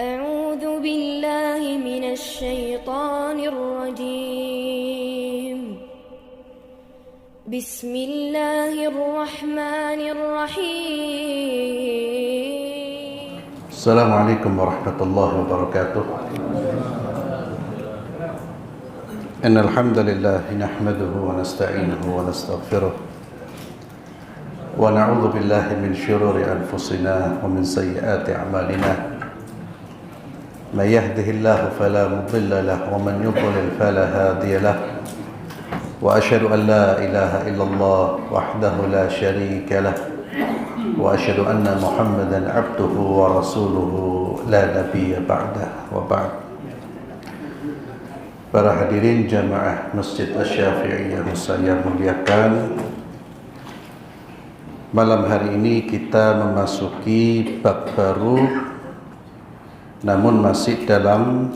أعوذ بالله من الشيطان الرجيم بسم الله الرحمن الرحيم السلام عليكم ورحمة الله وبركاته. إن الحمد لله نحمده ونستعينه ونستغفره ونعوذ بالله من شرور أنفسنا ومن سيئات أعمالنا. من يهده الله فلا مضل له ومن يضلل فلا هادي له. وأشهد أن لا إله إلا الله وحده لا شريك له وأشهد أن محمدا عبده ورسوله لا نبي بعده وبعد. Para hadirin jamaah Masjid Asy-Syafi'i yang saya muliakan, malam hari ini kita memasuki bab baru, namun masih dalam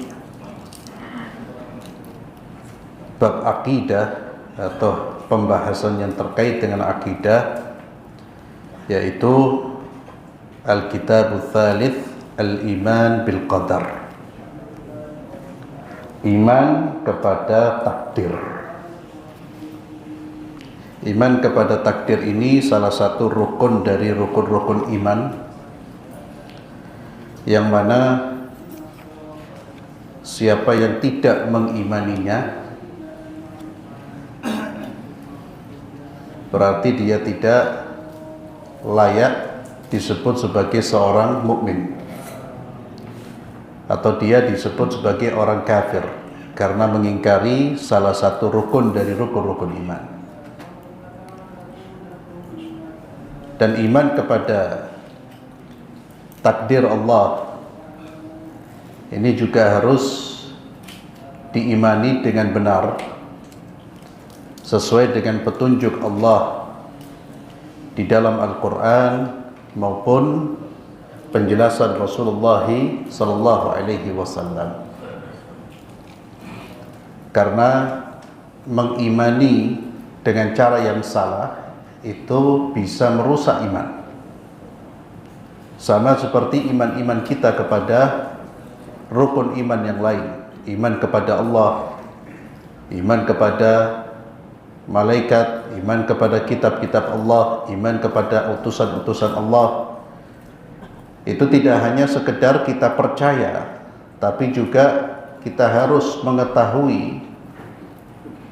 bab akidah atau pembahasan yang terkait dengan akidah, yaitu Al-Kitabul Tsalits, Al-Iman bil Qadar. Iman kepada takdir. Iman kepada takdir ini salah satu rukun dari rukun-rukun iman, yang mana siapa yang tidak mengimaninya berarti dia tidak layak disebut sebagai seorang mukmin, atau dia disebut sebagai orang kafir karena mengingkari salah satu rukun dari rukun-rukun iman. Dan iman kepada takdir Allah ini juga harus diimani dengan benar sesuai dengan petunjuk Allah di dalam Al-Quran maupun penjelasan Rasulullah sallallahu alaihi wasallam. Karena mengimani dengan cara yang salah itu bisa merusak iman. Sama seperti iman-iman kita kepada rukun iman yang lain. Iman kepada Allah, iman kepada malaikat, iman kepada kitab-kitab Allah, iman kepada utusan-utusan Allah. Itu tidak hanya sekedar kita percaya, tapi juga kita harus mengetahui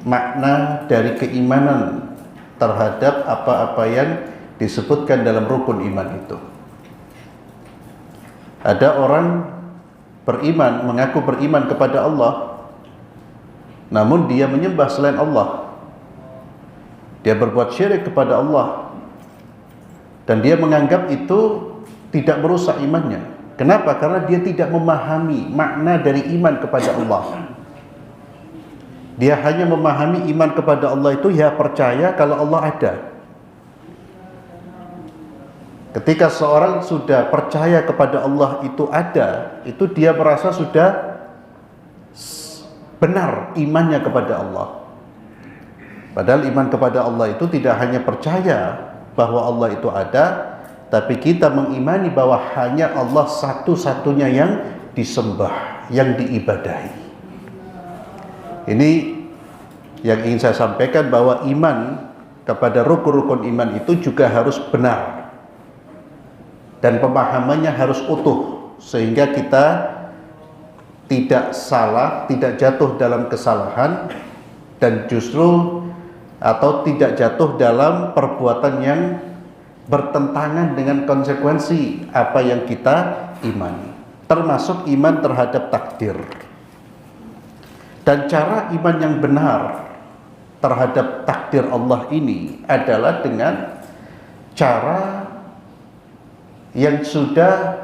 makna dari keimanan terhadap apa-apa yang disebutkan dalam rukun iman itu. Ada orang beriman, mengaku beriman kepada Allah, namun dia menyembah selain Allah. Dia berbuat syirik kepada Allah, dan dia menganggap itu tidak merusak imannya. Kenapa? Karena dia tidak memahami makna dari iman kepada Allah. Dia hanya memahami iman kepada Allah itu ya percaya kalau Allah ada. Ketika seorang sudah percaya kepada Allah itu ada, itu dia merasa sudah benar imannya kepada Allah. Padahal iman kepada Allah itu tidak hanya percaya bahwa Allah itu ada, tapi kita mengimani bahwa hanya Allah satu-satunya yang disembah, yang diibadahi. Ini yang ingin saya sampaikan, bahwa iman kepada rukun-rukun iman itu juga harus benar, dan pemahamannya harus utuh, sehingga kita tidak salah, tidak jatuh dalam kesalahan, dan justru atau tidak jatuh dalam perbuatan yang bertentangan dengan konsekuensi apa yang kita imani, termasuk iman terhadap takdir. Dan cara iman yang benar terhadap takdir Allah ini adalah dengan cara yang sudah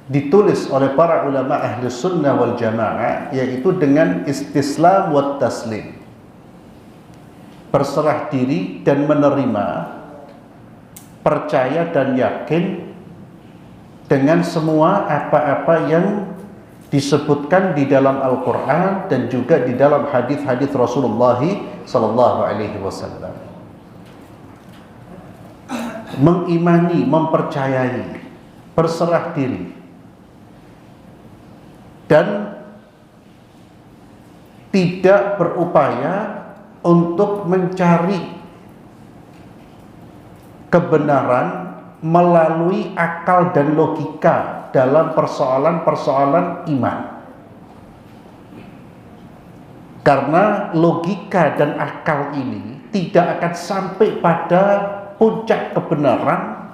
ditulis oleh para ulama ahli sunnah wal jamaah, yaitu dengan istislam wa taslim, berserah diri dan menerima, percaya dan yakin dengan semua apa-apa yang disebutkan di dalam Al-Quran dan juga di dalam hadis-hadis Rasulullah sallallahu alaihi wasallam. Mengimani, mempercayai, berserah diri dan tidak berupaya untuk mencari kebenaran melalui akal dan logika dalam persoalan-persoalan iman. Karena logika dan akal ini tidak akan sampai pada puncak kebenaran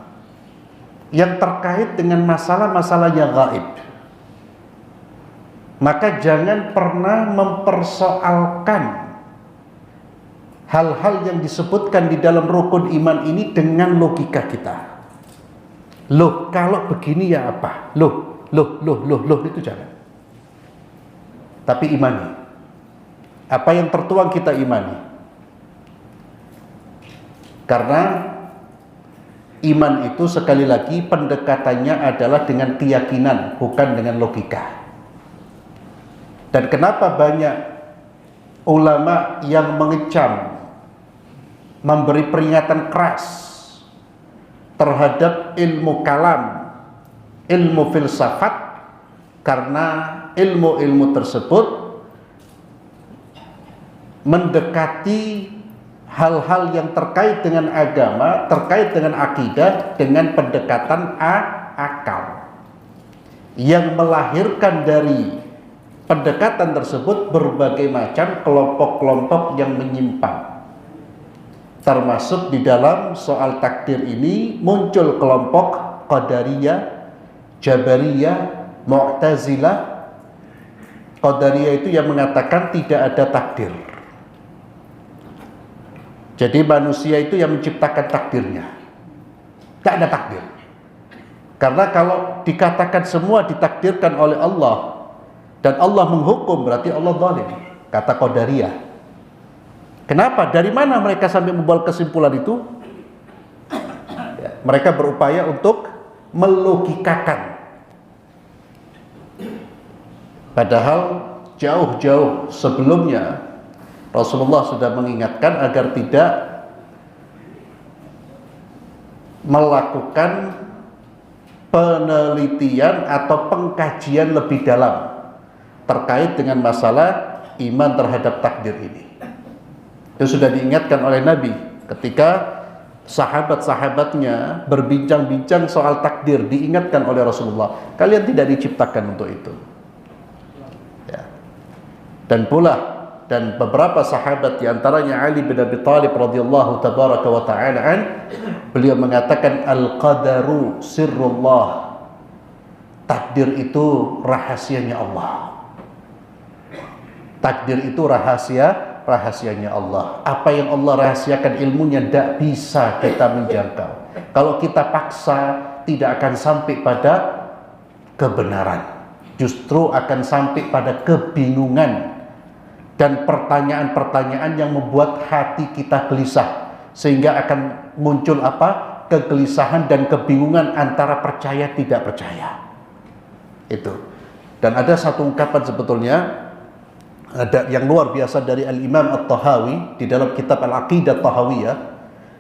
yang terkait dengan masalah-masalah yang gaib. Maka jangan pernah mempersoalkan hal-hal yang disebutkan di dalam rukun iman ini dengan logika kita. Loh, kalau begini ya apa? Loh, itu jangan. Tapi imani. Apa yang tertuang kita imani. Karena iman itu sekali lagi pendekatannya adalah dengan keyakinan, bukan dengan logika. Dan kenapa banyak ulama yang mengecam, memberi peringatan keras terhadap ilmu kalam, ilmu filsafat, karena ilmu-ilmu tersebut mendekati hal-hal yang terkait dengan agama, terkait dengan akidah, dengan pendekatan akal, yang melahirkan dari pendekatan tersebut berbagai macam kelompok-kelompok yang menyimpang. Termasuk di dalam soal takdir ini muncul kelompok Qadariyah, Jabariyah, Mu'tazilah. Qadariyah itu yang mengatakan tidak ada takdir. Jadi manusia itu yang menciptakan takdirnya. Tidak ada takdir. Karena kalau dikatakan semua ditakdirkan oleh Allah dan Allah menghukum, berarti Allah zalim, kata Qadariyah. Kenapa? Dari mana mereka sampai membuat kesimpulan itu? Ya, mereka berupaya untuk melogikakan. Padahal jauh-jauh sebelumnya Rasulullah sudah mengingatkan agar tidak melakukan penelitian atau pengkajian lebih dalam terkait dengan masalah iman terhadap takdir ini. Itu sudah diingatkan oleh Nabi ketika sahabat-sahabatnya berbincang-bincang soal takdir, diingatkan oleh Rasulullah, kalian tidak diciptakan untuk itu. Ya. Dan pula dan beberapa sahabat diantaranya Ali bin Abi Thalib radhiyallahu tabaraka wa ta'ala an, beliau mengatakan al-qadaru sirrullah, takdir itu rahasianya Allah. Takdir itu rahasianya Allah. Apa yang Allah rahasiakan ilmunya tidak bisa kita menjangkau. Kalau kita paksa tidak akan sampai pada kebenaran, justru akan sampai pada kebingungan dan pertanyaan-pertanyaan yang membuat hati kita gelisah, sehingga akan muncul apa? Kegelisahan dan kebingungan antara percaya tidak percaya. Itu. Dan ada satu ungkapan sebetulnya ada yang luar biasa dari Al-Imam At-Tahawi di dalam kitab Al-Aqidah Tahawiyah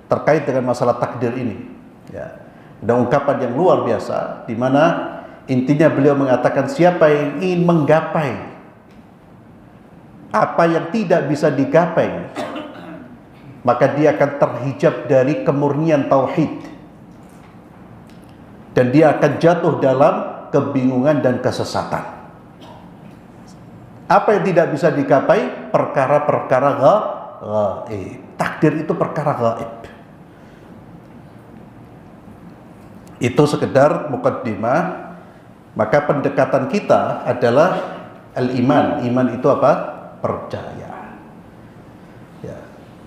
terkait dengan masalah takdir ini. Ya. Ada ungkapan yang luar biasa di mana intinya beliau mengatakan siapa yang ingin menggapai apa yang tidak bisa digapai, maka dia akan terhijab dari kemurnian tauhid dan dia akan jatuh dalam kebingungan dan kesesatan. Apa yang tidak bisa digapai? Perkara-perkara gaib. Takdir itu perkara gaib. Itu sekedar mukaddimah. Maka pendekatan kita adalah al-iman. Iman itu apa? Percaya. Ya.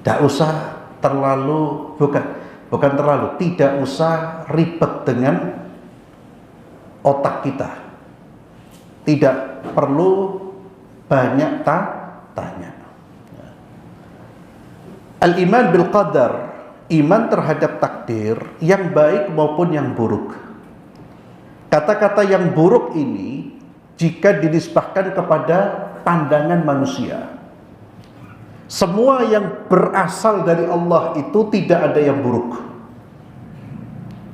Tidak usah terlalu, bukan terlalu, tidak usah ribet dengan otak kita. Tidak perlu banyak tanya. Ya. Al-iman bil qadar, iman terhadap takdir yang baik maupun yang buruk. Kata-kata yang buruk ini jika dinisbahkan kepada pandangan manusia. Semua yang berasal dari Allah itu tidak ada yang buruk.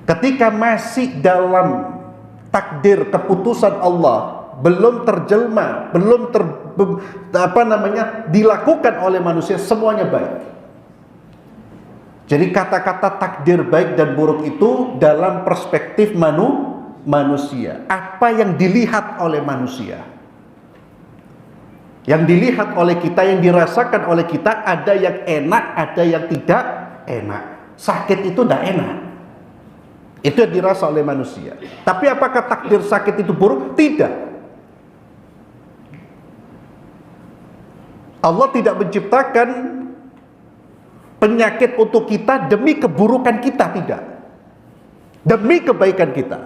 Ketika masih dalam takdir keputusan Allah, belum terjelma, belum dilakukan oleh manusia, semuanya baik. Jadi kata-kata takdir baik dan buruk itu dalam perspektif manusia. Apa yang dilihat oleh manusia, yang dilihat oleh kita, yang dirasakan oleh kita, ada yang enak, ada yang tidak enak. Sakit itu tidak enak, itu yang dirasa oleh manusia. Tapi apakah takdir sakit itu buruk? Tidak. Allah tidak menciptakan penyakit untuk kita demi keburukan kita, tidak. Demi kebaikan kita.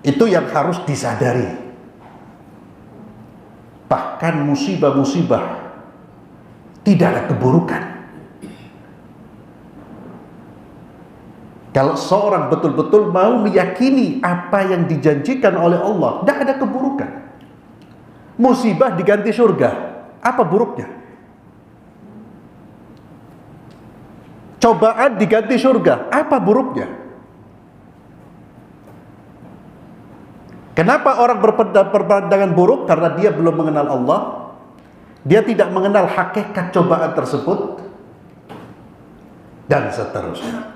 Itu yang harus disadari. Bahkan musibah-musibah tidak ada keburukan. Kalau seorang betul-betul mau meyakini apa yang dijanjikan oleh Allah, tidak ada keburukan. Musibah diganti surga, apa buruknya? Cobaan diganti surga, apa buruknya? Kenapa orang berpandangan buruk? Karena dia belum mengenal Allah, dia tidak mengenal hakikat cobaan tersebut, dan seterusnya.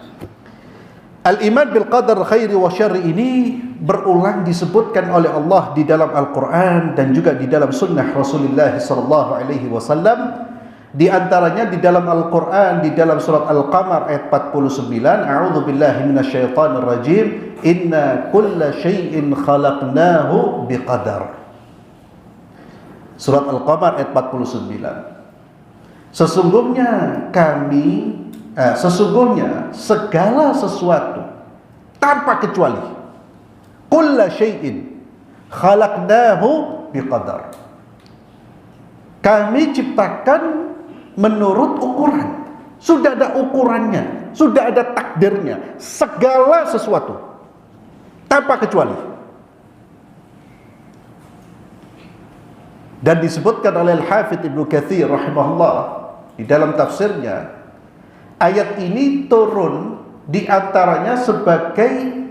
Al-iman bil qadar khairi wa syarri ini berulang disebutkan oleh Allah di dalam Al-Quran dan juga di dalam sunnah Rasulullah SAW. Di antaranya di dalam Al-Quran, di dalam surat Al-Qamar ayat 49, A'udzu billahi minasyaitonir rajim, inna kulla syai'in khalaqnahu biqadar. Surat Al-Qamar ayat 49. Sesungguhnya segala sesuatu tanpa kecuali, kulla syai'in khalaqnahu biqadar, kami ciptakan menurut ukuran. Sudah ada ukurannya, sudah ada takdirnya, segala sesuatu tanpa kecuali. Dan disebutkan oleh Al-Hafidz Ibnu Katsir rahimahullah di dalam tafsirnya, ayat ini turun di antaranya sebagai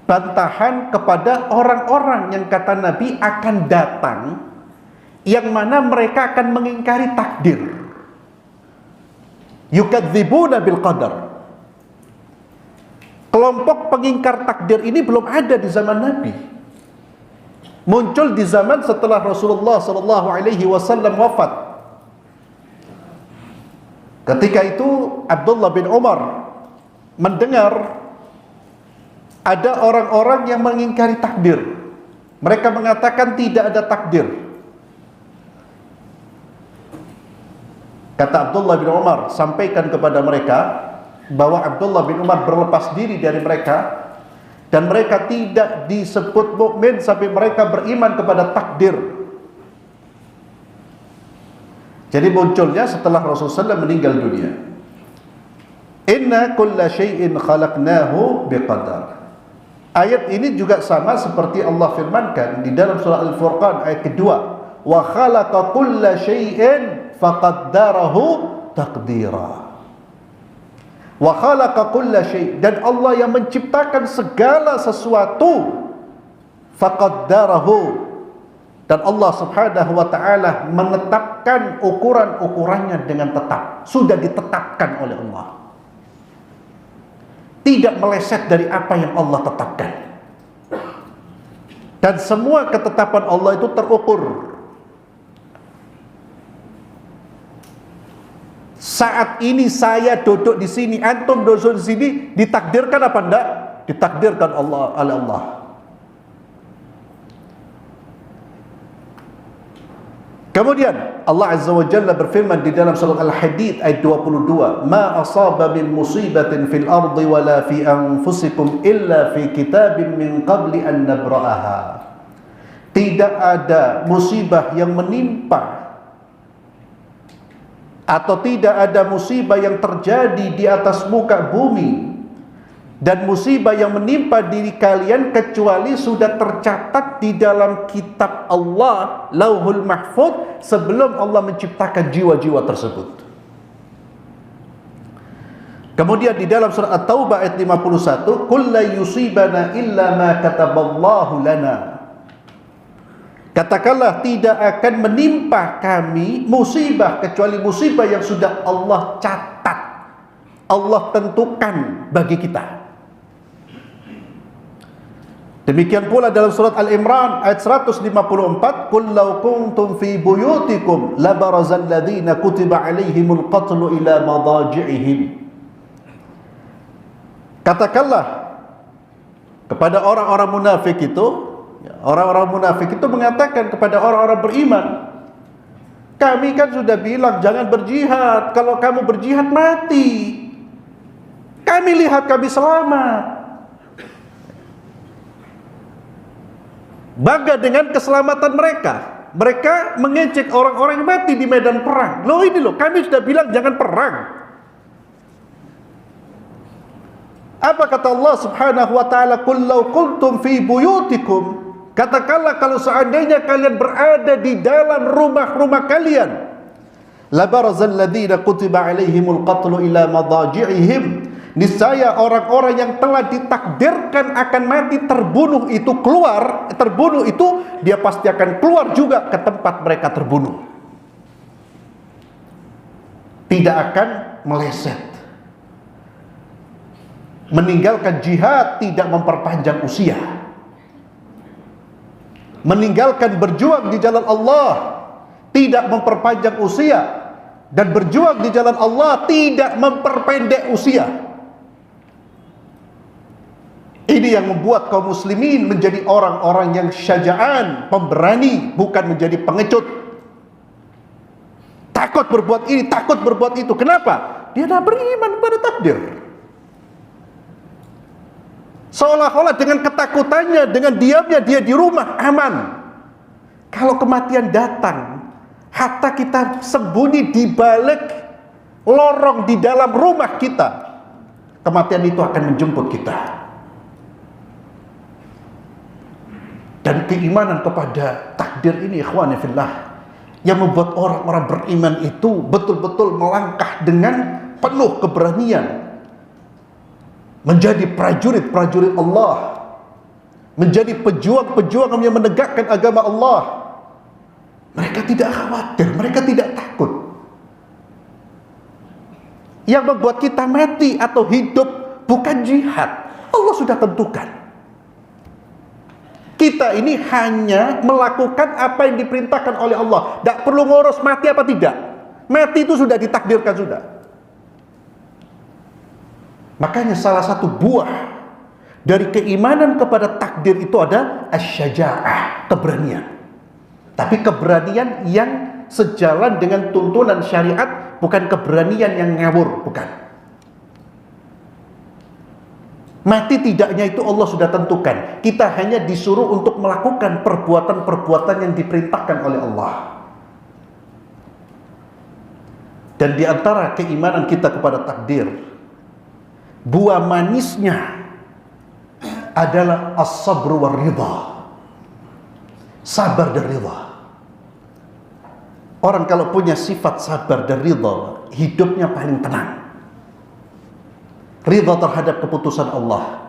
bantahan kepada orang-orang yang kata Nabi akan datang, yang mana mereka akan mengingkari takdir. Yukadzibuna bil qadar. Kelompok pengingkar takdir ini belum ada di zaman Nabi. Muncul di zaman setelah Rasulullah SAW wafat. Ketika itu Abdullah bin Umar mendengar ada orang-orang yang mengingkari takdir. Mereka mengatakan tidak ada takdir. Kata Abdullah bin Umar, sampaikan kepada mereka bahwa Abdullah bin Umar berlepas diri dari mereka, dan mereka tidak disebut mukmin sampai mereka beriman kepada takdir. Jadi munculnya setelah Rasulullah SAW meninggal dunia, inna kulla syai'in khalaqnahu biqadar. Ayat ini juga sama seperti Allah firmankan di dalam surah Al-Furqan ayat kedua, wa khalaqa kulla syai'in faqaddarahu taqdira. Wa khalaqa kulla syai', dan Allah yang menciptakan segala sesuatu, faqaddarahu, dan Allah Subhanahu wa taala menetapkan ukuran-ukurannya dengan tetap. Sudah ditetapkan oleh Allah, tidak meleset dari apa yang Allah tetapkan. Dan semua ketetapan Allah itu terukur. Saat ini saya duduk di sini, antum duduk di sini, ditakdirkan apa enggak? Ditakdirkan oleh Allah. Kemudian Allah Azza wa Jalla berfirman di dalam surah Al-Hadid ayat 22, ma asaba min musibatin fil ardi wala fi anfusikum illa fi kitabim min qabli an nabra'aha. Tidak ada musibah yang menimpa, atau tidak ada musibah yang terjadi di atas muka bumi dan musibah yang menimpa diri kalian kecuali sudah tercatat di dalam kitab Allah, Lauhul Mahfuz, sebelum Allah menciptakan jiwa-jiwa tersebut. Kemudian di dalam surah At-Taubah ayat 51, "Qul la yusibana illa ma kataballahu lana." Katakanlah, tidak akan menimpa kami musibah kecuali musibah yang sudah Allah catat, Allah tentukan bagi kita. Demikian pula dalam surat Al-Imran ayat 154, "Qul law kuntum fi buyutikum labarazal ladzina kutiba alaihimul qatlu ila madaji'ihim." Katakanlah kepada orang-orang munafik itu, orang-orang munafik itu mengatakan kepada orang-orang beriman, kami kan sudah bilang jangan berjihad, kalau kamu berjihad mati. Kami lihat kami selamat. Bangga dengan keselamatan mereka. Mereka mengejek orang-orang yang mati di medan perang. Loh ini loh, kami sudah bilang jangan perang. Apa kata Allah Subhanahu wa taala? "Qul law kuntum fi buyutikum." Katakanlah kalau seandainya kalian berada di dalam rumah-rumah kalian, labarazal ladzina kutiba alaihimul qatlu ila madaji'ihim. Niscaya orang-orang yang telah ditakdirkan akan mati terbunuh itu keluar, terbunuh itu dia pasti akan keluar juga ke tempat mereka terbunuh. Tidak akan meleset. Meninggalkan jihad tidak memperpanjang usia. Meninggalkan berjuang di jalan Allah tidak memperpanjang usia, dan berjuang di jalan Allah tidak memperpendek usia. Ini yang membuat kaum muslimin menjadi orang-orang yang syaja'an, pemberani, bukan menjadi pengecut. Takut berbuat ini, takut berbuat itu. Kenapa? Dia dah beriman pada takdir. Seolah-olah dengan ketakutannya, dengan diamnya dia di rumah aman. Kalau kematian datang, hatta kita sembunyi di balik lorong di dalam rumah kita, kematian itu akan menjemput kita. Dan keimanan kepada takdir ini, ikhwani fillah, yang membuat orang-orang beriman itu betul-betul melangkah dengan penuh keberanian, menjadi prajurit-prajurit Allah, menjadi pejuang-pejuang yang menegakkan agama Allah. Mereka tidak khawatir, mereka tidak takut. Yang membuat kita mati atau hidup bukan jihad, Allah sudah tentukan. Kita ini hanya melakukan apa yang diperintahkan oleh Allah. Tidak perlu ngurus mati apa tidak. Mati itu sudah ditakdirkan sudah. Makanya salah satu buah dari keimanan kepada takdir itu ada asy-syaja'ah, keberanian. Tapi keberanian yang sejalan dengan tuntunan syariat, bukan keberanian yang ngawur, bukan. Mati tidaknya itu Allah sudah tentukan. Kita hanya disuruh untuk melakukan perbuatan-perbuatan yang diperintahkan oleh Allah. Dan di antara keimanan kita kepada takdir, buah manisnya adalah as-sabr war ridha. Sabar dan ridha. Orang kalau punya sifat sabar dan ridha, hidupnya paling tenang. Ridha terhadap keputusan Allah.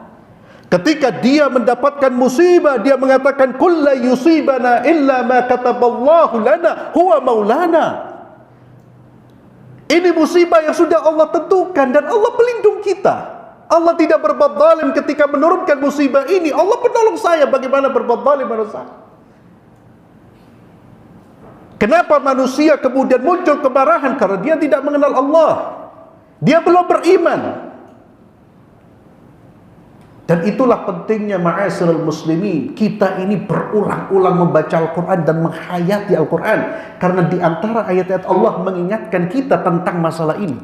Ketika dia mendapatkan musibah, dia mengatakan, "Qul la yusibana illa ma kataballahu lana huwa maulana." Ini musibah yang sudah Allah tentukan dan Allah pelindung kita. Allah tidak berbuat zalim ketika menurunkan musibah ini. Allah penolong saya, bagaimana berbuat zalim manusia? Kenapa manusia kemudian muncul kemarahan? Karena dia tidak mengenal Allah. Dia belum beriman. Dan itulah pentingnya ma'asyiral muslimin, kita ini berulang-ulang membaca Al-Quran dan menghayati Al-Quran. Karena di antara ayat-ayat Allah mengingatkan kita tentang masalah ini.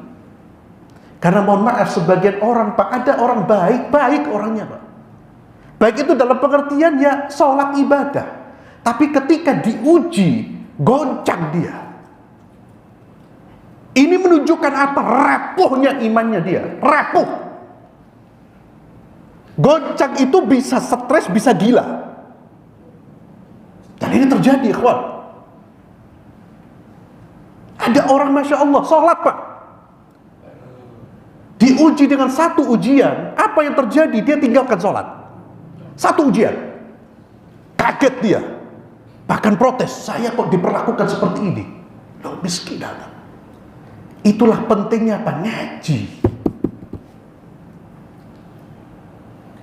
Karena mohon maaf, sebagian orang, Pak, ada orang baik orangnya, Pak. Baik itu dalam pengertian ya sholat ibadah. Tapi ketika diuji, goncang dia. Ini menunjukkan apa? Rapuhnya imannya dia. Rapuh. Goncang itu bisa stres, bisa gila. Dan ini terjadi, ikhwan. Ada orang Masya Allah sholat, Pak. diuji dengan satu ujian, apa yang terjadi? Dia tinggalkan sholat. Satu ujian, kaget dia, bahkan protes, saya kok diperlakukan seperti ini? Loh, miskin anak. Itulah pentingnya apa? Ngaji.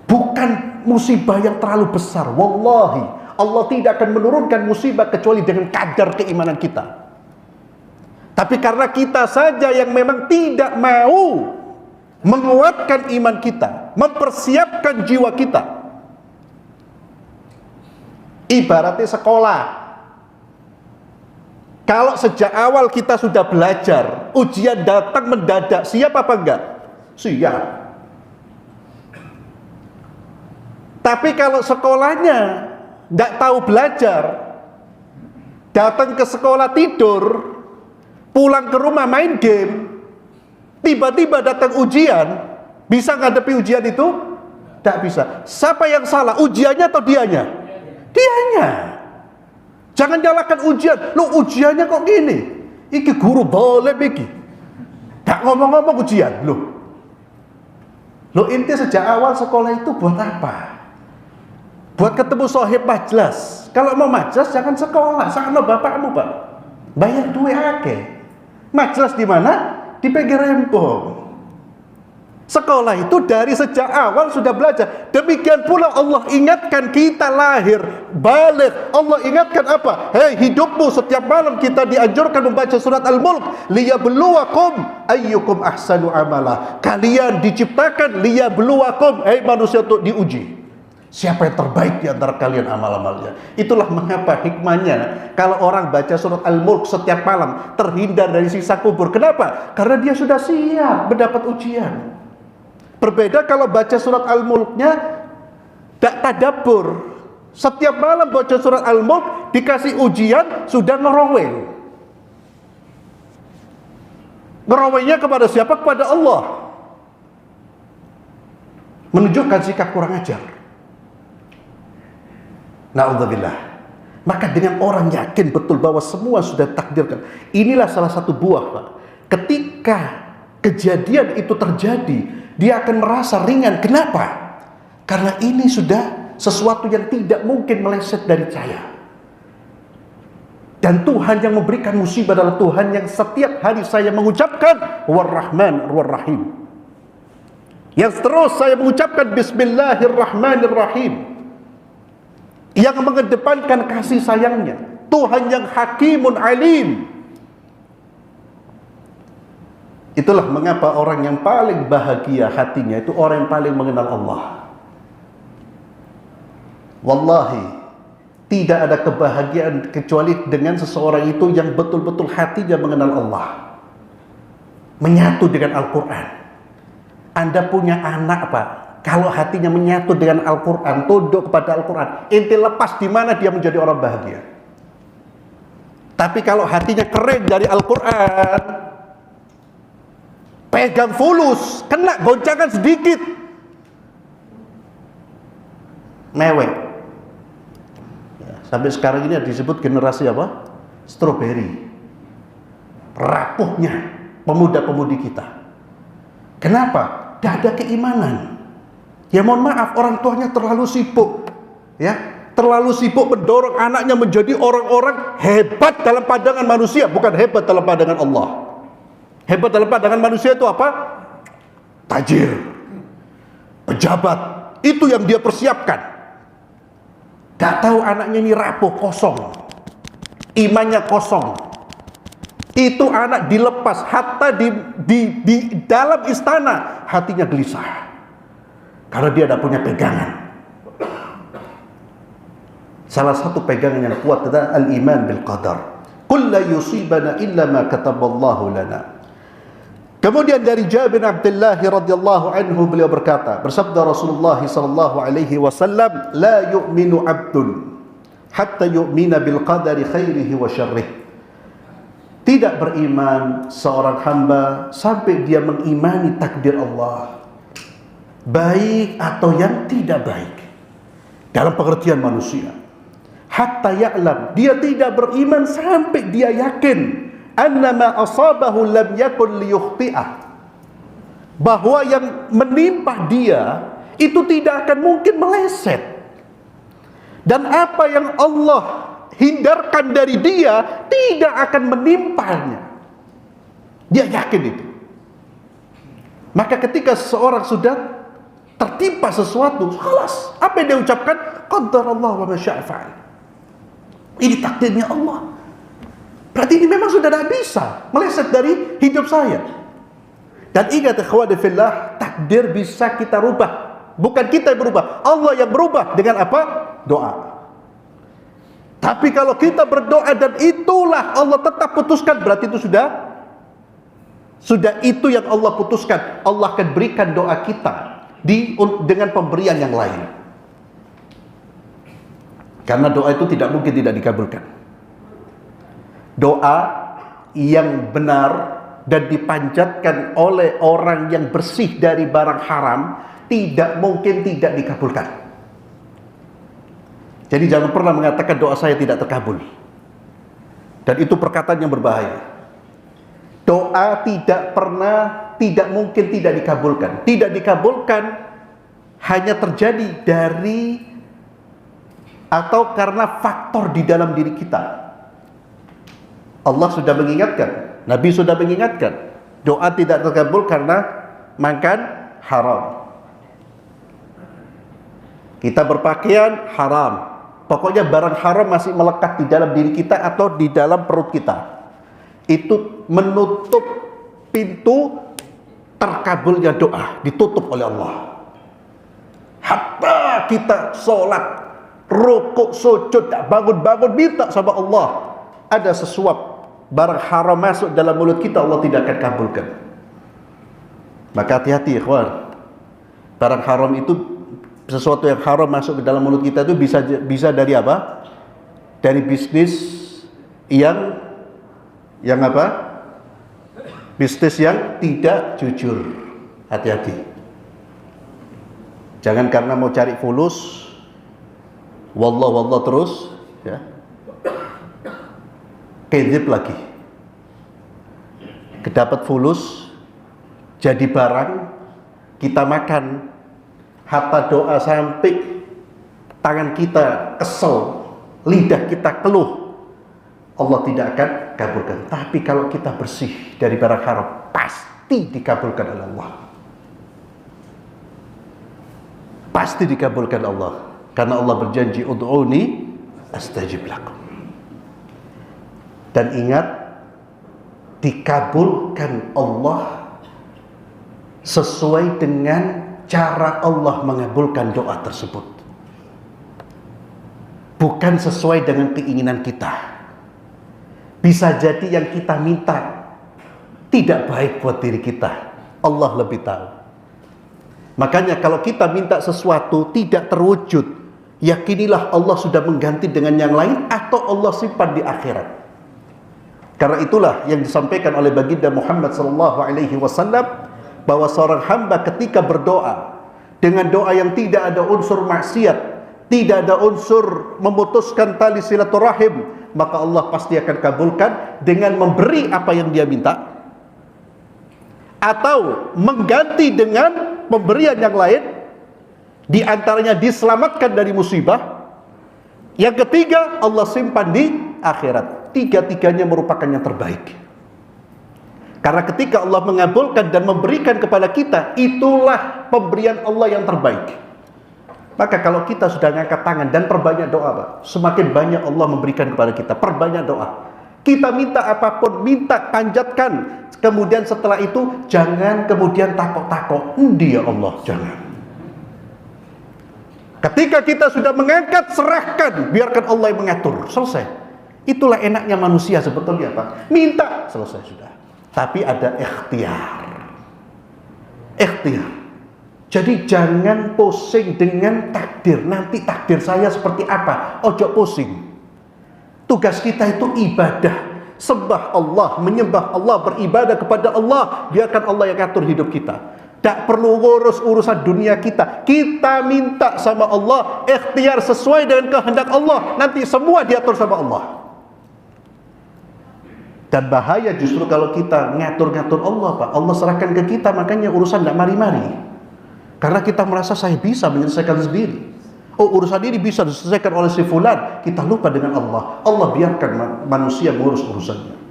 Bukan musibah yang terlalu besar. Wallahi, Allah tidak akan menurunkan musibah kecuali dengan kadar keimanan kita. Tapi karena kita saja yang memang tidak mau menguatkan iman kita, mempersiapkan jiwa kita. Ibaratnya sekolah. Kalau sejak awal kita sudah belajar, ujian datang mendadak, siap apa enggak? Siap. Tapi kalau sekolahnya enggak tahu belajar, datang ke sekolah tidur, pulang ke rumah main game, tiba-tiba datang ujian, bisa ngadepi ujian itu? Tidak bisa. Siapa yang salah? Ujiannya atau dianya? Dianya. Jangan nyalakan ujian. Loh, ujiannya kok gini? Iki guru boleh iki. Gak ngomong-ngomong ujian. Loh, inti sejak awal sekolah itu buat apa? Buat ketemu sohib majelis. Kalau mau majelis jangan sekolah, sana bapakmu, Pak. Bayar duit akeh. Majelis di mana? Di pinggir rempong. Sekolah itu dari sejak awal sudah belajar. Demikian pula Allah ingatkan kita lahir, balik. Allah ingatkan apa? Hei, hidupmu setiap malam kita dianjurkan membaca surat Al-Mulk. Liyabluwakum ayyukum ahsanu amala. Kalian diciptakan liyabluwakum, hei manusia, untuk diuji. Siapa yang terbaik di antara kalian amal-amalnya. Itulah mengapa hikmahnya kalau orang baca surat Al-Mulk setiap malam terhindar dari siksa kubur. Kenapa? Karena dia sudah siap mendapat ujian. Berbeda kalau baca surat Al-Mulknya tidak tadabbur. Setiap malam baca surat Al-Mulk dikasih ujian sudah ngeroweng. Ngerowengnya kepada siapa? Kepada Allah. Menunjukkan sikap kurang ajar. Na'udzubillah. Maka dengan orang yakin betul bahwa semua sudah takdirkan. Inilah salah satu buah, Pak. Ketika kejadian itu terjadi, dia akan merasa ringan. Kenapa? Karena ini sudah sesuatu yang tidak mungkin meleset dari saya. Dan Tuhan yang memberikan musibah adalah Tuhan yang setiap hari saya mengucapkan War-Rahman War-Rahim. Yang terus saya mengucapkan Bismillahirrahmanirrahim. Yang mengedepankan kasih sayangnya. Tuhan yang Hakimun Alim. Itulah mengapa orang yang paling bahagia hatinya itu orang yang paling mengenal Allah. Wallahi, tidak ada kebahagiaan kecuali dengan seseorang itu yang betul-betul hatinya mengenal Allah, menyatu dengan Al-Quran. Anda punya anak, Pak, kalau hatinya menyatu dengan Al-Quran, tunduk kepada Al-Quran, inti lepas di mana dia menjadi orang bahagia. Tapi kalau hatinya kering dari Al-Quran, pegang fulus, kena goncangan sedikit, mewek. Ya, sampai sekarang ini disebut generasi apa? Stroberi. Rapuhnya pemuda-pemudi kita. Kenapa? Tidak ada keimanan. Ya mohon maaf, orang tuanya terlalu sibuk, ya, terlalu sibuk mendorong anaknya menjadi orang-orang hebat dalam pandangan manusia, bukan hebat dalam pandangan Allah. Hebat dalam pandangan manusia itu apa? Tajir, pejabat, itu yang dia persiapkan. Gak tahu anaknya ini rapuh, kosong, imannya kosong. Itu anak dilepas, hatta di dalam istana hatinya gelisah. Karena dia tidak punya pegangan. Salah satu pegangan yang kuat adalah al-iman bil qadar. Qul la yusibana illa ma kataballahu lana. Kemudian dari Jabir bin Abdullah radhiyallahu anhu, beliau berkata, bersabda Rasulullah sallallahu alaihi wasallam, la yu'minu 'abdun hatta yu'mina bil qadari khairihi wa syarrihi. Tidak beriman seorang hamba sampai dia mengimani takdir Allah, baik atau yang tidak baik, dalam pengertian manusia. Hatta ya'lam, dia tidak beriman sampai dia yakin annama asabahu lam yakun liyukhti'ah, bahwa yang menimpa dia itu tidak akan mungkin meleset, dan apa yang Allah hindarkan dari dia tidak akan menimpanya. Dia yakin itu. Maka ketika seseorang sudah tertimpa sesuatu, khalas, apa yang dia ucapkan? Qadarallah wa ma syaa fa'al. Ini takdirnya Allah. Berarti ini memang sudah tidak bisa meleset dari hidup saya. Dan ingat ikhwani fillah, takdir bisa kita rubah. Bukan kita yang berubah, Allah yang berubah. Dengan apa? Doa. Tapi kalau kita berdoa dan itulah Allah tetap putuskan, berarti itu sudah itu yang Allah putuskan. Allah akan berikan doa kita dengan pemberian yang lain. Karena doa itu tidak mungkin tidak dikabulkan. Doa yang benar dan dipanjatkan oleh orang yang bersih dari barang haram tidak mungkin tidak dikabulkan. Jadi jangan pernah mengatakan doa saya tidak terkabul. Dan itu perkataan yang berbahaya. Doa tidak mungkin tidak dikabulkan. Tidak dikabulkan hanya terjadi dari atau karena faktor di dalam diri kita. Allah sudah mengingatkan, Nabi sudah mengingatkan, doa tidak terkabul karena makan haram. Kita berpakaian haram. Pokoknya barang haram masih melekat di dalam diri kita atau di dalam perut kita. Itu menutup pintu terkabulnya doa, ditutup oleh Allah. Hatta kita sholat, rukuk, sujud, bangun-bangun minta sama Allah, ada sesuap barang haram masuk dalam mulut kita, Allah tidak akan kabulkan. Maka hati-hati ikhwan. Barang haram itu, sesuatu yang haram masuk ke dalam mulut kita itu bisa dari apa? Dari bisnis yang apa? Bisnis yang tidak jujur. Hati-hati. Jangan karena mau cari fulus, wallah terus, ya. Kedzib lagi. Kedapat fulus, jadi barang, kita makan, hatta doa sampai tangan kita kesel, lidah kita keluh, Allah tidak akan kabulkan. Tapi kalau kita bersih dari barang haram, pasti dikabulkan oleh Allah. Pasti dikabulkan Allah. Karena Allah berjanji, ud'uni astajib lakum. Dan ingat, dikabulkan Allah sesuai dengan cara Allah mengabulkan doa tersebut. Bukan sesuai dengan keinginan kita. Bisa jadi yang kita minta tidak baik buat diri kita. Allah lebih tahu. Makanya kalau kita minta sesuatu tidak terwujud, yakinilah Allah sudah mengganti dengan yang lain atau Allah simpan di akhirat. Karena itulah yang disampaikan oleh baginda Muhammad SAW, bahwa seorang hamba ketika berdoa dengan doa yang tidak ada unsur maksiat, tidak ada unsur memutuskan tali silaturahim, maka Allah pasti akan kabulkan dengan memberi apa yang dia minta, atau mengganti dengan pemberian yang lain, di antaranya diselamatkan dari musibah. Yang ketiga, Allah simpan di akhirat. Tiga-tiganya merupakan yang terbaik. Karena ketika Allah mengabulkan dan memberikan kepada kita, itulah pemberian Allah yang terbaik. Maka kalau kita sudah ngangkat tangan dan perbanyak doa, Pak, semakin banyak Allah memberikan kepada kita. Perbanyak doa. Kita minta apapun, minta, panjatkan. Kemudian setelah itu jangan kemudian takut-takut. Dia Allah, jangan. Ketika kita sudah mengangkat, serahkan, biarkan Allah yang mengatur. Selesai. Itulah enaknya manusia sebetulnya, Pak. Minta, selesai sudah. Tapi ada ikhtiar. Ikhtiar. Jadi jangan pusing dengan takdir. Nanti takdir saya seperti apa? Ojo pusing. Tugas kita itu ibadah. Sembah Allah, menyembah Allah, beribadah kepada Allah. Biarkan Allah yang atur hidup kita. Tak perlu ngurus urusan dunia kita. Kita minta sama Allah, ikhtiar sesuai dengan kehendak Allah. Nanti semua diatur sama Allah. Dan bahaya justru kalau kita ngatur-ngatur Allah, Pak. Allah serahkan ke kita, makanya urusan tidak mari-mari. Karena kita merasa saya bisa menyelesaikan sendiri. Oh, urusan ini bisa diselesaikan oleh si fulan. Kita lupa dengan Allah. Allah biarkan manusia mengurus urusannya.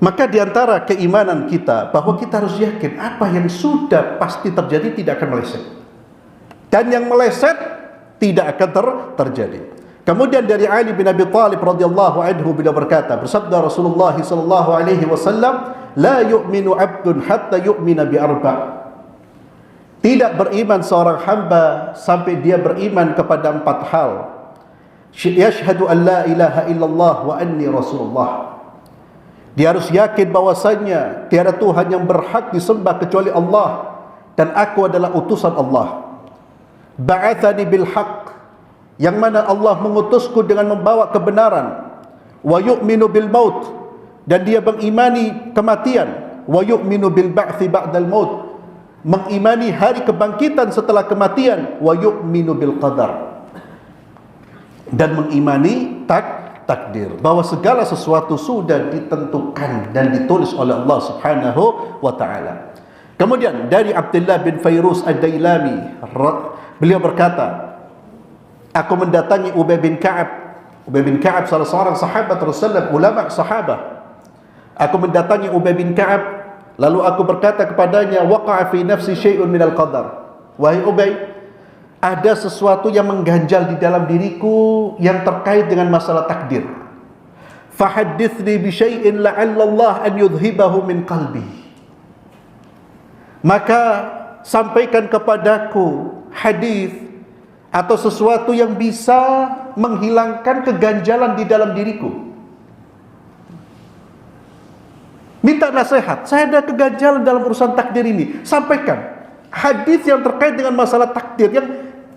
Maka diantara keimanan kita bahwa kita harus yakin apa yang sudah pasti terjadi tidak akan meleset. Dan yang meleset tidak akan terjadi. Kemudian dari Ali bin Abi Thalib radhiyallahu anhu beliau berkata, bersabda Rasulullah sallallahu alaihi wasallam, "La yu'minu 'abdun hatta yu'mina bi arba'." Tidak beriman seorang hamba sampai dia beriman kepada 4 hal. Yashhadu an la ilaha illallah wa anni rasulullah. Dia harus yakin bahwasanya tiada Tuhan yang berhak disembah kecuali Allah dan aku adalah utusan Allah. Ba'athani bil haqq, yang mana Allah mengutusku dengan membawa kebenaran. Wa yu'minu bil maut, dan dia mengimani kematian. Wa yu'minu bil ba'thi ba'dal maut, mengimani hari kebangkitan setelah kematian. Wa yu'minu bil qadar, dan mengimani takdir, bahwa segala sesuatu sudah ditentukan dan ditulis oleh Allah Subhanahu wa taala. Kemudian dari Abdullah bin Fairuz Ad-Dailami, beliau berkata, aku mendatangi Ubay bin Ka'ab. Ubay bin Ka'ab salah seorang sahabat Rasulullah, ulama sahabat. Aku mendatangi Ubay bin Ka'ab, lalu aku berkata kepadanya, waqa'a fi nafsi syai'un minal qadar. Wahai Ubay, ada sesuatu yang mengganjal di dalam diriku yang terkait dengan masalah takdir. Fahaddithni bi syai'in la'alla Allah an yudhibahu min qalbi. Maka sampaikan kepadaku hadis atau sesuatu yang bisa menghilangkan keganjalan di dalam diriku. Minta nasihat, saya ada keganjalan dalam urusan takdir ini. Sampaikan hadis yang terkait dengan masalah takdir yang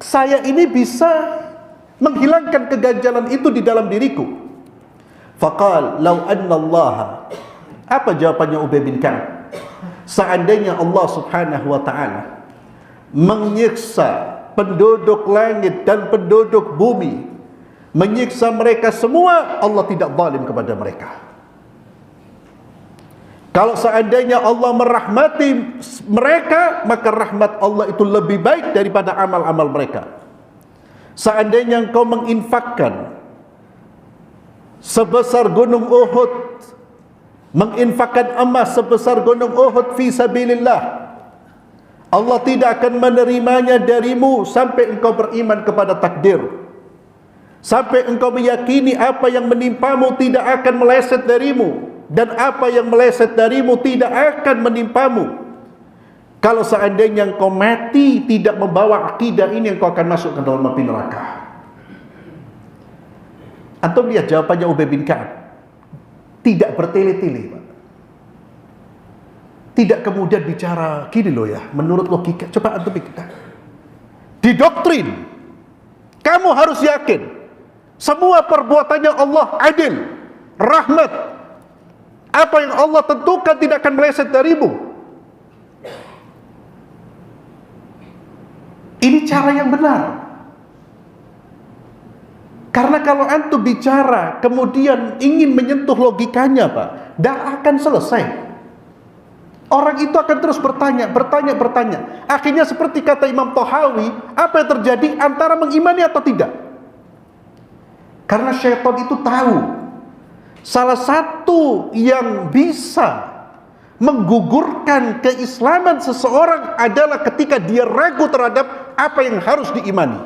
saya ini bisa menghilangkan keganjalan itu di dalam diriku. Faqal law anna Allah, apa jawabannya Ubay bin Ka'ab? Seandainya Allah Subhanahu wa taala menyiksa penduduk langit dan penduduk bumi, menyiksa mereka semua, Allah tidak zalim kepada mereka. Kalau seandainya Allah merahmati mereka, maka rahmat Allah itu lebih baik daripada amal-amal mereka. Seandainya engkau menginfakkan sebesar gunung Uhud, menginfakkan emas sebesar gunung Uhud fi sabilillah, Allah tidak akan menerimanya darimu sampai engkau beriman kepada takdir, sampai engkau meyakini apa yang menimpamu tidak akan meleset darimu, dan apa yang meleset darimu tidak akan menimpamu. Kalau seandainya engkau mati tidak membawa akidah ini, engkau akan masuk ke dalam api neraka. Antum lihat jawabannya Ubay bin Ka'ab, tidak bertele-tele, Pak. Tidak kemudian bicara gini loh ya, menurut logika. Coba antum pikirkan. Didoktrin, kamu harus yakin semua perbuatannya Allah adil, rahmat. Apa yang Allah tentukan tidak akan meleset darimu. Ini cara yang benar. Karena kalau antum bicara kemudian ingin menyentuh logikanya, Pak, tidak akan selesai. Orang itu akan terus bertanya. Akhirnya seperti kata Imam Tahawi, apa yang terjadi antara mengimani atau tidak? Karena syaitan itu tahu salah satu yang bisa menggugurkan keislaman seseorang adalah ketika dia ragu terhadap apa yang harus diimani,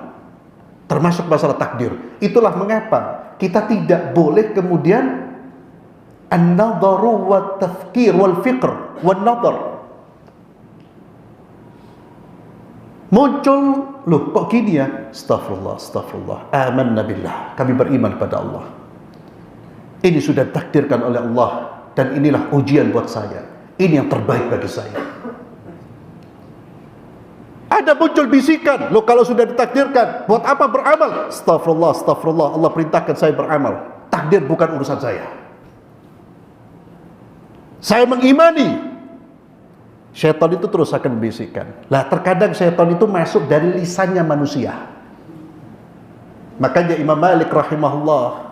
termasuk masalah takdir. Itulah mengapa kita tidak boleh kemudian an-nadharu wa tafkir wal fikr wal nadhar. Muncul, loh kok gini ya? Astagfirullah. Amanna billah, kami beriman pada Allah. Ini sudah ditakdirkan oleh Allah, dan inilah ujian buat saya. Ini yang terbaik bagi saya. Ada muncul bisikan, loh kalau sudah ditakdirkan, buat apa beramal? Astagfirullah. Allah perintahkan saya beramal. Takdir bukan urusan saya. Saya mengimani. Syaitan itu terus akan membisikkan. Lah terkadang syaitan itu masuk dari lisannya manusia. Makanya Imam Malik rahimahullah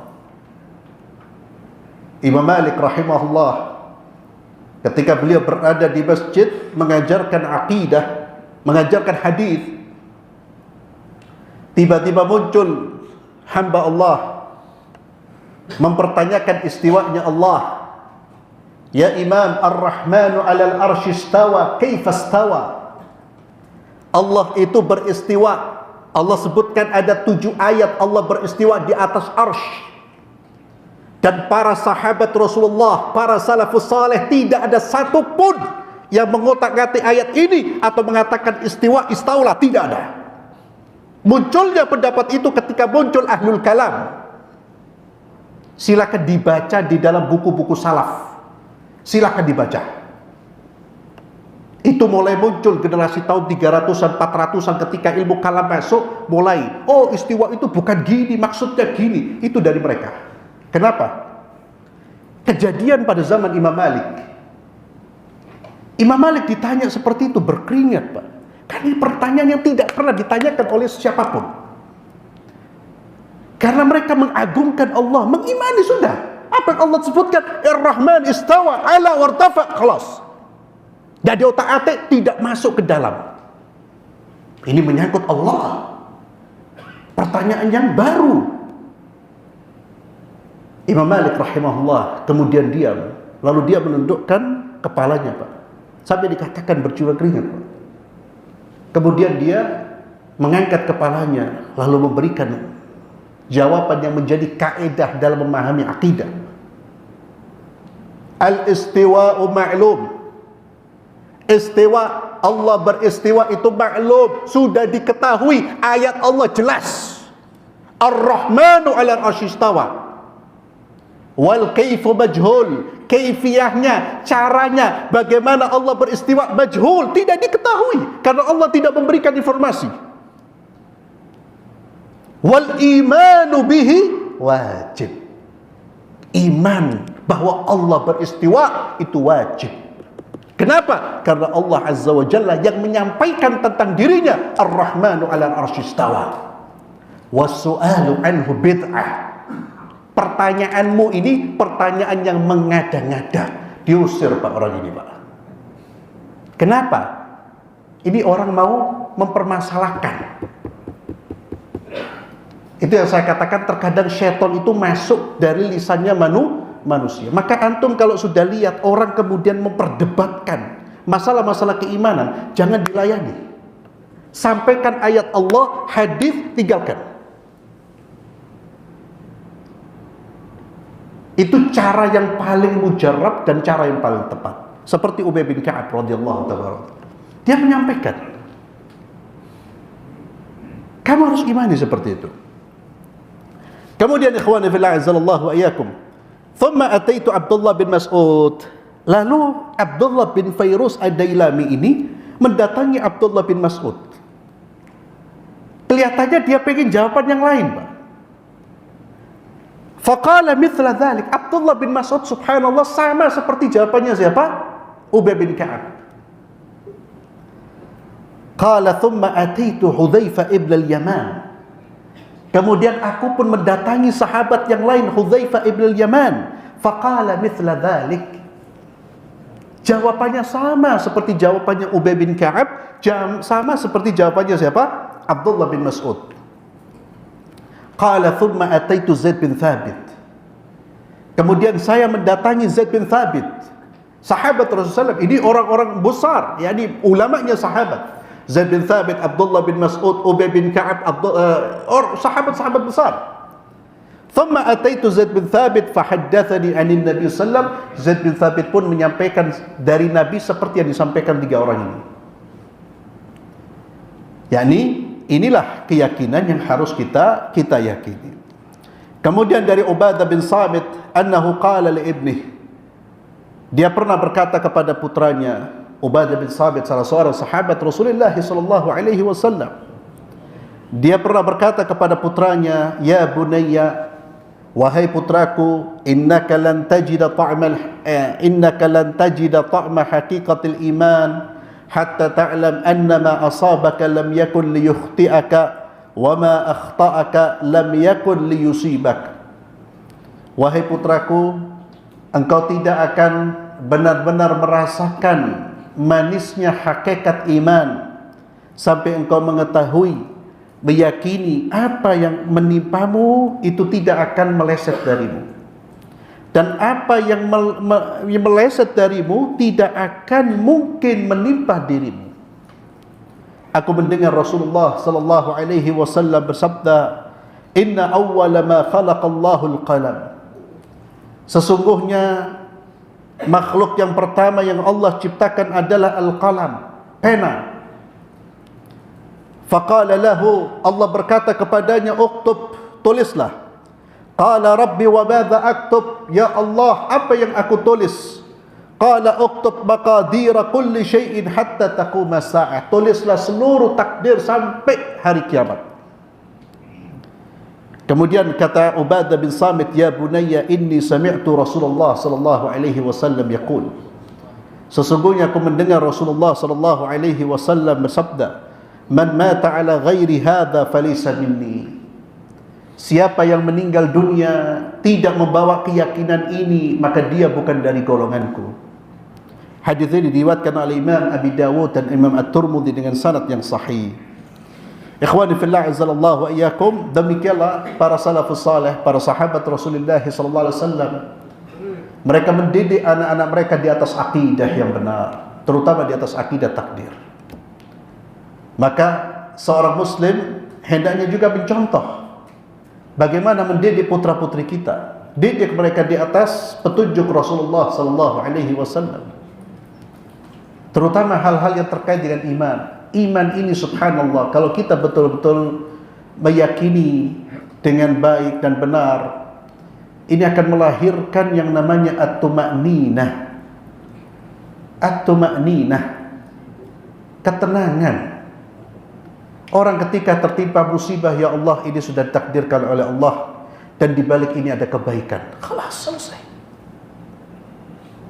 Imam Malik rahimahullah ketika beliau berada di masjid mengajarkan akidah, mengajarkan hadis, tiba-tiba muncul hamba Allah mempertanyakan istiwanya Allah. Ya Imam, Ar-Rahmanu 'alal arsy istawa, kaifa istawa? Allah itu beristiwa. Allah sebutkan ada 7 ayat Allah beristiwa di atas arsy. Dan para sahabat Rasulullah, para salafus saleh, tidak ada satu pun yang mengotak-atik ayat ini atau mengatakan istiwa, istaulah, tidak ada. Munculnya pendapat itu ketika muncul ahlul kalam. Silakan dibaca di dalam buku-buku salaf. Silakan dibaca. Itu mulai muncul generasi tahun 300-an, 400-an ketika ilmu kalam masuk, mulai, oh istiwa itu bukan gini, maksudnya gini. Itu dari mereka. Kenapa? Kejadian pada zaman Imam Malik. Imam Malik ditanya seperti itu, berkeringat, Pak. Karena ini pertanyaan yang tidak pernah ditanyakan oleh siapapun. Karena mereka mengagungkan Allah, mengimani sudah. Apa yang Allah sebutkan? Ar-Rahman istawa ala wartafa, khalas. Dan di otak-atik tidak masuk ke dalam. Ini menyangkut Allah. Pertanyaan yang baru. Imam Malik rahimahullah kemudian diam, lalu dia menundukkan kepalanya, Pak, sampai dikatakan bercurah keringat, Pak. Kemudian dia mengangkat kepalanya lalu memberikan jawaban yang menjadi kaidah dalam memahami akidah. Al-istiwa'u ma'lum. Istiwa, Allah beristiwa itu maklum, sudah diketahui, ayat Allah jelas. Ar-Rahmanu 'alal arsy istawa. Wal kaifu majhul. Kaifiyahnya, caranya, bagaimana Allah beristiwa majhul, tidak diketahui karena Allah tidak memberikan informasi. Wal imanu bihi wajib. Iman bahwa Allah beristiwa itu wajib. Kenapa? Karena Allah Azza wa Jalla yang menyampaikan tentang dirinya Ar-Rahmanu 'alal arsy istawa. Was-su'alu anhu bid'ah. Pertanyaanmu ini pertanyaan yang mengada-ngada. Diusir, Pak, orang ini, Pak. Kenapa? Ini orang mau mempermasalahkan. Itu yang saya katakan, terkadang syaitan itu masuk dari lisannya manusia. Maka antum kalau sudah lihat orang kemudian memperdebatkan masalah-masalah keimanan, jangan dilayani. Sampaikan ayat Allah, hadis, tinggalkan. Itu cara yang paling mujarab dan cara yang paling tepat. Seperti Ubay bin Ka'ab radhiyallahu ta'ala. Dia menyampaikan. Kamu harus imani seperti itu. Kemudian ikhwani fillah azzalallahu wa iyyakum. Thumma ataitu Abdullah bin Mas'ud. Lalu Abdullah bin Fairuz ad-Dailami ini mendatangi Abdullah bin Mas'ud. Kelihatannya dia pengen jawaban yang lain, Pak. Faqala mithla dhalik. Abdullah bin Mas'ud subhanallah sama seperti jawabannya siapa? Ubay bin Ka'ab. Qala thumma ataitu Hudzaifah ibn al-Yaman. Kemudian aku pun mendatangi sahabat yang lain, Hudzaifah ibn al-Yaman. Faqala mithla dhalik. Jawabannya sama seperti jawabannya Ubay bin Ka'ab, sama seperti jawabannya siapa? Abdullah bin Mas'ud. Qala thumma ataitu Zaid bin Thabit. Kemudian saya mendatangi Zaid bin Thabit. Sahabat Rasulullah SAW, ini orang-orang besar, yakni ulamanya sahabat. Zaid bin Thabit, Abdullah bin Mas'ud, Ubay bin Ka'ab, sahabat-sahabat besar. Thumma ataitu Zaid bin Thabit fahaddatsani 'anil Nabi sallallahu. Zaid bin Thabit pun menyampaikan dari Nabi seperti yang disampaikan 3 orang ini. Yakni inilah keyakinan yang harus kita yakini. Kemudian dari Ubadah bin Samit, annahu qala li ibnih. Dia pernah berkata kepada putranya, Ubadah bin Samit salah seorang sahabat Rasulullah sallallahu alaihi wasallam. Dia pernah berkata kepada putranya, ya bunayya, wahai putraku, innaka lan tajida ta'ma haqiqatil iman hatta ta'lam annama asabaka lam yakun liyukhti'aka wa ma akhta'aka lam yakun liyusibak. Wahai putraku, engkau tidak akan benar-benar merasakan manisnya hakikat iman sampai engkau mengetahui, meyakini apa yang menimpamu itu tidak akan meleset darimu, dan apa yang meleset darimu tidak akan mungkin menimpa dirimu. Aku mendengar Rasulullah sallallahu alaihi wasallam bersabda, "Inna awwala ma khalaqallahu al-qalam." Sesungguhnya makhluk yang pertama yang Allah ciptakan adalah al-qalam, pena. Faqala lahu, Allah berkata kepadanya, "Uktub, tulislah." Qala rabbi wa madza aktub? Ya Allah, apa yang aku tulis? Qala uktub maqadira kulli syai'in hatta taquma sa'ah. Tulislah seluruh takdir sampai hari kiamat. Kemudian kata Ubadah bin Samit, "Ya bunayya, inni sami'tu Rasulullah sallallahu alaihi wasallam yaqul." Sesungguhnya aku mendengar Rasulullah sallallahu alaihi wasallam bersabda, "Man mata ala ghairi hadza falaysa minni." Siapa yang meninggal dunia tidak membawa keyakinan ini, maka dia bukan dari golonganku. Hadis ini diriwayatkan oleh Imam Abi Dawud dan Imam At-Tirmidzi dengan sanad yang sahih. Ikhwani fillah, azallahu wa iyyakum. Demikianlah para salafus salih, para sahabat Rasulullah sallallahu alaihi wasallam. Mereka mendidik anak-anak mereka di atas akidah yang benar, terutama di atas akidah takdir. Maka seorang muslim hendaknya juga mencontoh bagaimana mendidik putra-putri kita, didik mereka di atas petunjuk Rasulullah sallallahu alaihi wasallam. Terutama hal-hal yang terkait dengan iman. Iman ini subhanallah, kalau kita betul-betul meyakini dengan baik dan benar, ini akan melahirkan yang namanya at-tuma'ninah. At-tuma'ninah, ketenangan. Orang ketika tertimpa musibah, ya Allah, ini sudah ditakdirkan oleh Allah, dan di balik ini ada kebaikan. Khalas, selesai.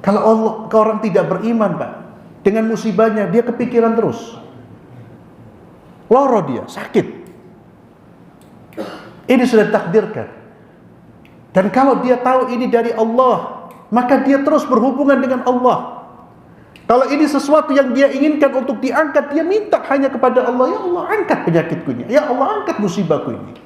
Kalau orang tidak beriman, Pak, dengan musibahnya dia kepikiran terus, loro dia, sakit. Ini sudah ditakdirkan. Dan kalau dia tahu ini dari Allah, maka dia terus berhubungan dengan Allah. Kalau ini sesuatu yang dia inginkan untuk diangkat, dia minta hanya kepada Allah, ya Allah, angkat penyakitku ini, ya Allah, angkat musibahku ini.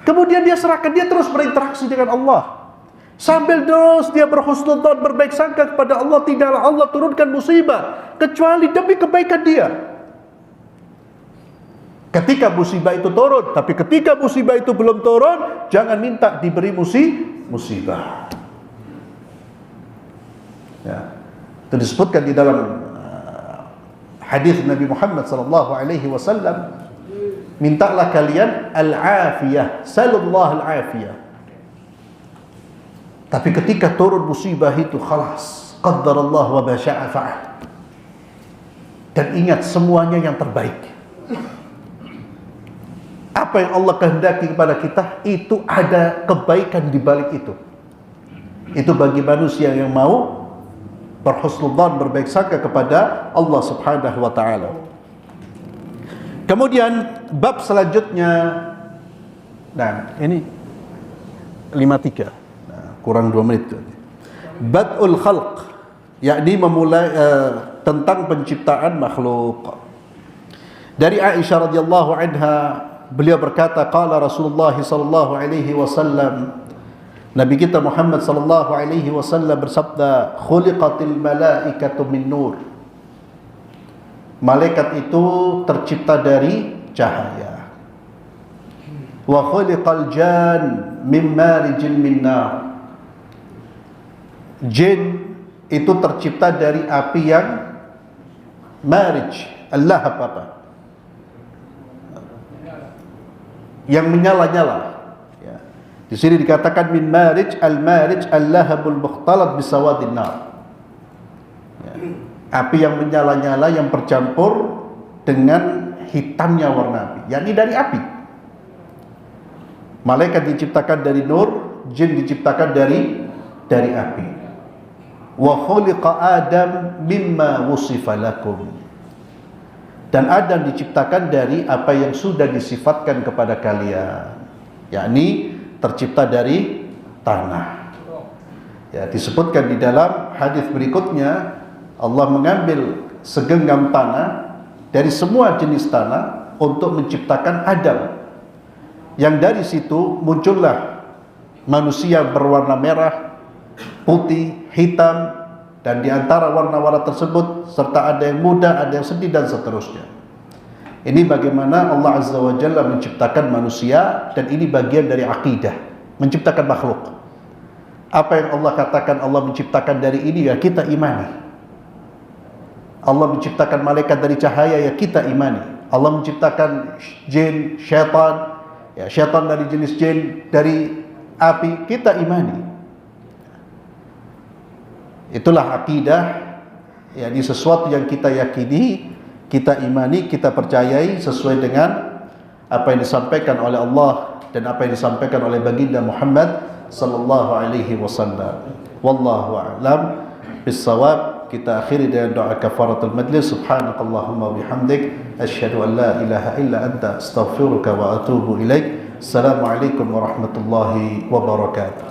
Kemudian dia serahkan, dia terus berinteraksi dengan Allah. Sambil terus dia berhusnudzon, berbaik sangka kepada Allah, tidaklah Allah turunkan musibah kecuali demi kebaikan dia. Ketika musibah itu turun, tapi ketika musibah itu belum turun, jangan minta diberi musibah. Ya. Itu disebutkan di dalam hadis Nabi Muhammad sallallahu alaihi wasallam, mintalah kalian al-afiyah, sallallahu al-afiyah. Tapi ketika turun musibah itu, khalas, qaddarallah wa ma syaa fa'al. Dan ingat semuanya yang terbaik. Apa yang Allah kehendaki kepada kita, itu ada kebaikan di balik itu. Itu bagi manusia yang mau berhusnudzan, berbaik sangka kepada Allah Subhanahu wa taala. Kemudian bab selanjutnya, nah ini 53. Kurang 2 menit. Bad'ul khalq, yakni memulai tentang penciptaan makhluk. Dari Aisyah radhiyallahu anha, beliau berkata, qala Rasulullah sallallahu alaihi wasallam, Nabi kita Muhammad sallallahu alaihi wasallam bersabda, khuliqatil malaikatu min nur. Malaikat itu tercipta dari cahaya. Wa khuliqal jan min marijin min nar. Jin itu tercipta dari api yang marij, al-lahab apa? Yang menyala-nyala. Ya. Di sini dikatakan min marij, al-marij al-lahabul mukhtalat bisawadin nar. Ya. Api yang menyala-nyala yang bercampur dengan hitamnya warna api, yakni dari api. Malaikat diciptakan dari nur, jin diciptakan dari api. Wa khuliqa Adam mimma wusifa lakum. Dan Adam diciptakan dari apa yang sudah disifatkan kepada kalian, yakni tercipta dari tanah. Ya, disebutkan di dalam hadis berikutnya, Allah mengambil segenggam tanah dari semua jenis tanah untuk menciptakan Adam. Yang dari situ muncullah manusia berwarna merah, putih, hitam, dan di antara warna-warna tersebut serta ada yang muda, ada yang sedih, dan seterusnya. Ini bagaimana Allah Azza wa Jalla menciptakan manusia, dan ini bagian dari akidah, menciptakan makhluk. Apa yang Allah katakan Allah menciptakan dari ini, ya kita imani. Allah menciptakan malaikat dari cahaya, ya kita imani. Allah menciptakan jin, syaitan, ya syaitan dari jenis jin, dari api, kita imani. Itulah akidah, yakni sesuatu yang kita yakini, kita imani, kita percayai sesuai dengan apa yang disampaikan oleh Allah dan apa yang disampaikan oleh baginda Muhammad sallallahu alaihi wasallam. Wallahu a'lam bissawab. Kita akhiri dengan doa kafaratul majlis. Subhanakallahumma bihamdik asyhadu an la ilaha illa anta astaghfiruka wa atubu ilaik. Assalamualaikum warahmatullahi wabarakatuh.